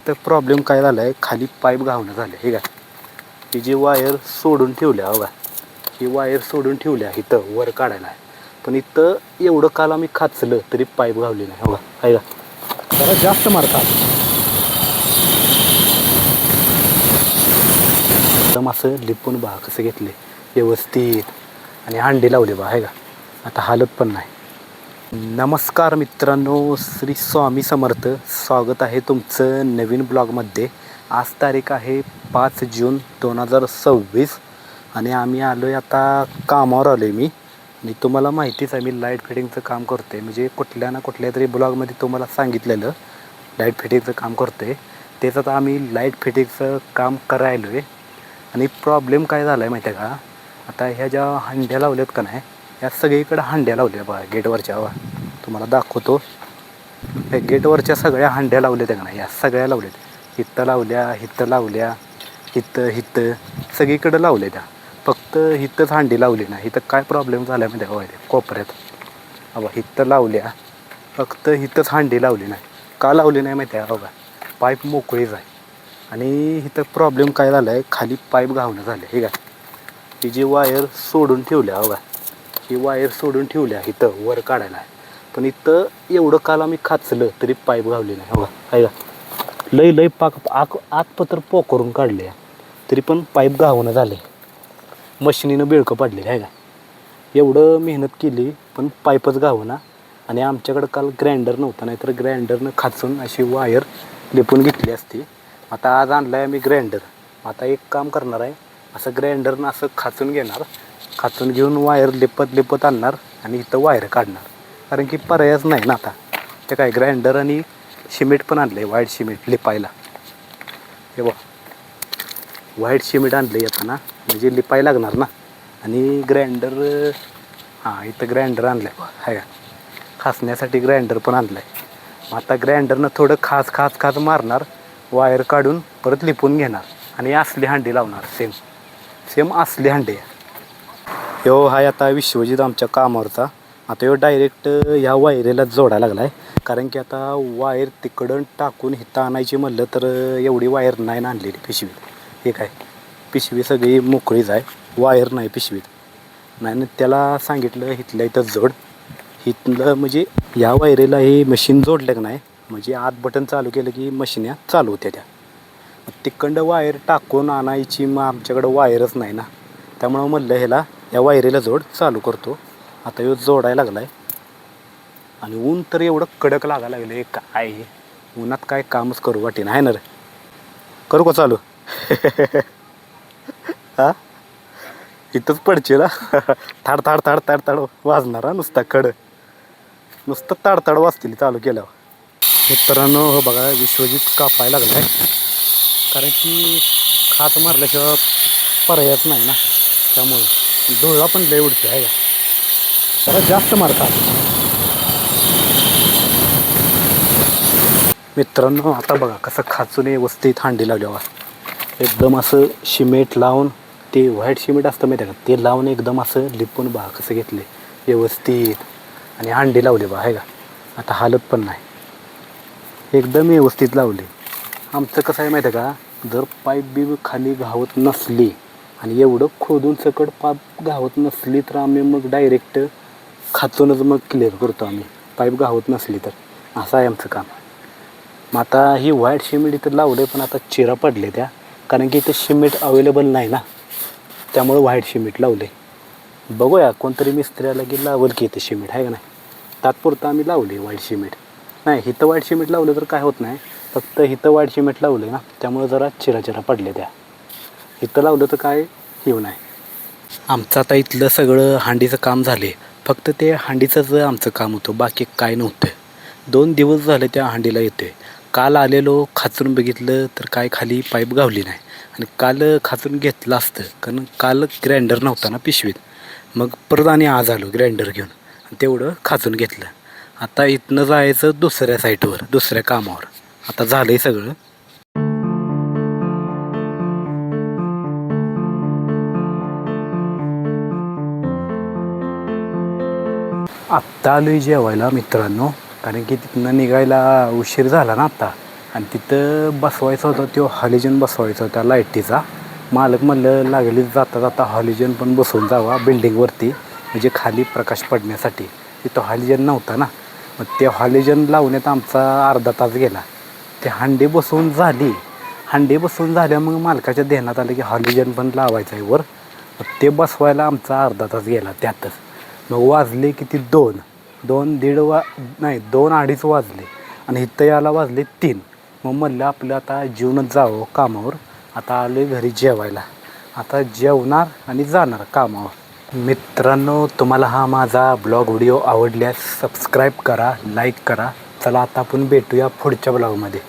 तर प्रॉब्लेम काय झाला आहे, खाली पाईप घावणं झालं हे का. ही जी वायर सोडून ठेवल्या हो का, ही वायर सोडून ठेवल्या इथं वर काढायला आहे, पण इथं एवढं काल आम्ही खाचलं तरी पाईप घावली नाही हो का. आहे का जरा जास्त मारतात एकदम असं लिपून बा कसं घेतले व्यवस्थित आणि हांडी लावली बा आहे का. आता हालत पण नाही. नमस्कार मित्रांनो, श्री स्वामी समर्थ. स्वागत आहे तुमचं नवीन ब्लॉगमध्ये. आज तारीख आहे 5 जून 2026 आणि आम्ही आलो आहे आता कामावर आलो आहे मी. आणि तुम्हाला माहितीच आहे मी लाईट फिटिंगचं काम करतो आहे, म्हणजे कुठल्या ना कुठल्या तरी ब्लॉगमध्ये तुम्हाला सांगितलेलं लाईट फिटिंगचं काम करतो आहे. तेच आता आम्ही लाईट फिटिंगचं काम करायलो आहे. आणि प्रॉब्लेम काय झाला आहे माहिती आहे का, आता ह्या ज्या हंड्या लावल्यात का नाही, या सगळीकडे हंड्या लावल्या बघा गेटवरच्या. तुम्हाला दाखवतो, या गेटवरच्या सगळ्या हंड्या लावल्या त्या का नाही, या सगळ्या लावल्यात. हित्तं लावल्या, हित्तं लावल्या, हित्तं सगळीकडं लावल्या त्या. फक्त हित्तंच हांडी लावली नाही. इथं काय प्रॉब्लेम झाला आहे माहिती आहे का, कोपऱ्यात बघा हित्तं लावल्या, फक्त हित्तंच हांडी लावली नाही. का लावली नाही माहिती आहे बघा, पाईप मोकळीच आहे. आणि इथं प्रॉब्लेम काय झाला आहे, खाली पाईप घावणं झालं हे का. ही जी वायर सोडून ठेवल्या बघा, ही वायर सोडून ठेवल्या इथं वर काढायला आहे, पण इथं एवढं काल आम्ही खाचलं तरी पाईप घावली नाही हो का. आहे का लई पाक आतपत्र पोकरून काढले तरी पण पाईप घावणं झाले. मशिनीनं बिळकं पडलेलं आहे का. एवढं मेहनत केली पण पाईपच घावना. आणि आमच्याकडं काल ग्राइंडर नव्हता, नाहीतर ग्राइंडरनं खाचून अशी वायर लिपून घेतली असती. आता आज आणलं आहे आम्ही ग्राइंडर. आता एक काम करणार आहे, असं ग्राइंडरनं असं खाचून घेणार, खाचून घेऊन वायर लिपत आणणार आणि इथं वायर काढणार. कारण की पर्यायच नाही ना आता. ते काय ग्राइंडर आणि सिमेंट पण आणलं आहे, व्हाईट सिमेंट लिपायला. हे बघ व्हाईट सिमेंट आणलं आहे येताना, म्हणजे लिपायला लागणार ना. आणि ग्राइंडर हां इथं ग्राइंडर आणलं आहे आहे का, खासण्यासाठी ग्राइंडर पण आणलं आहे. मग आता ग्राइंडरनं थोडं खास मारणार, वायर काढून परत लिपून घेणार आणि असली हांडी लावणार. सेम असली हांडी. ह्यो हाय आता विश्वजित आमच्या कामावरचा. आता ह्यो डायरेक्ट ह्या वायरीला जोडायला लागला आहे, कारण की आता वायर तिकडं टाकून हिथं आणायची म्हणलं तर एवढी वायर नाही ना आणलेली पिशवीत. हे काय पिशवी सगळी मोकळीच आहे, वायर नाही पिशवीत. नाही त्याला सांगितलं इथल्या इथं जोड. इथलं म्हणजे या वायरीला हे मशीन जोडलं का नाही, म्हणजे आत बटन चालू केलं की मशीन्या चालू होत्या त्या. तिकडं वायर टाकून आणायची, मग आमच्याकडं वायरच नाही ना. त्यामुळं म्हणलं ह्याला या वायरीला जोड चालू करतो. आता ह्यो जोडायला लागला आहे. आणि ऊन तर एवढं कडक लागायला लागलं आहे, काय उन्हात काय कामच करू वाटेन आहे ना रे. करू का चालू हां इथंच पडचेल थाड वाजणार हा नुसता नुसतं ताडताड वाजतील चालू केल्यावर. मित्रांनो हो बघा विश्वजित कापायला लागला आहे, कारण की खात मारल्याशिवाय पर्यायच नाही ना. त्यामुळे डोळा पण लय उडते आहे का, जरा जास्त मारतात. मित्रांनो आता बघा कसं खाचून व्यवस्थित हांडी लावल्यावर एकदम असं सिमेंट लावून, ते व्हाईट सिमेंट असतं माहिती आहे का, ते लावून एकदम असं लिपून बा कसं घेतले व्यवस्थित आणि हांडी लावली बा आहे का. आता हालत पण नाही, एकदम व्यवस्थित लावली. आमचं कसं आहे माहिती आहे का, जर पाईप बी खाली घावत नसली आणि एवढं खोदून सकट पाईप घावत नसली तर आम्ही मग डायरेक्ट खाचूनच मग क्लिअर करतो आम्ही, पाईप घावत नसली तर. असं आहे आमचं काम. मग आता ही व्हाईट सिमेंट इथं लावलं, पण आता चिरा पडले त्या, कारण की इथं सिमेंट अवेलेबल नाही ना. त्यामुळे व्हाईट सिमेंट लावले. बघूया कोणतरी मिस्त्री आला की लावल की इथं सिमेंट आहे का नाही. तात्पुरतं आम्ही लावले व्हाईट सिमेंट. नाही इथं व्हाईट सिमेंट लावलं तर काय होत नाही, फक्त इथं व्हाईट सिमेंट लावलं ना त्यामुळे जरा चिरा पडले त्या. इथं लावलं तर काय येऊ नाही. आमचं आता इथलं सगळं हांडीचं काम झाले, फक्त ते हांडीचंच आमचं काम होतं, बाकी काय नव्हतं. 2 दिवस झाले त्या हांडीला येते. काल आलेलो खाचून बघितलं तर काय खाली पाईप घावली नाही. आणि काल खाचून घेतलं असतं, कारण काल ग्राइंडर नव्हता ना पिशवीत. मग परत आणि आज आलो ग्राइंडर घेऊन आणि तेवढं खाचून घेतलं. आता इथनं जायचं दुसऱ्या साईटवर, दुसऱ्या कामावर. आता झालं आहे सगळं. आत्ता आलो आहे जेवायला मित्रांनो, कारण की तिथनं निघायला उशीर झाला ना आता. आणि तिथं बसवायचा होता तो हॉलिजन बसवायचा होता लाईटीचा. मालक म्हणलं लागली जाता जाता हॉलिजन पण बसवून जावा बिल्डिंगवरती, म्हणजे खाली प्रकाश पडण्यासाठी. तिथं हॉलिजन नव्हता ना, मग ते हॉलिजन लावण्यात आमचा अर्धा तास गेला. ते हांडी बसवून झाली, हांडी बसवून झाल्या मग मालकाच्या ध्यानात आलं की हॉलिजन पण लावायचं आहे वर. मग ते बसवायला आमचा अर्धा तास गेला त्यातच. मग वाजले किती 2-2:30 वाजले आणि इथं यायला वाजले 3. मग म्हणलं आपलं आता जेवूनच जावं कामावर. आता आलो घरी जेवायला, आता जेवणार आणि जाणार कामावर. मित्रांनो, तुम्हाला हा माझा ब्लॉग व्हिडिओ आवडल्यास सबस्क्राईब करा, लाईक करा. चला आता आपण भेटूया पुढच्या ब्लॉगमध्ये.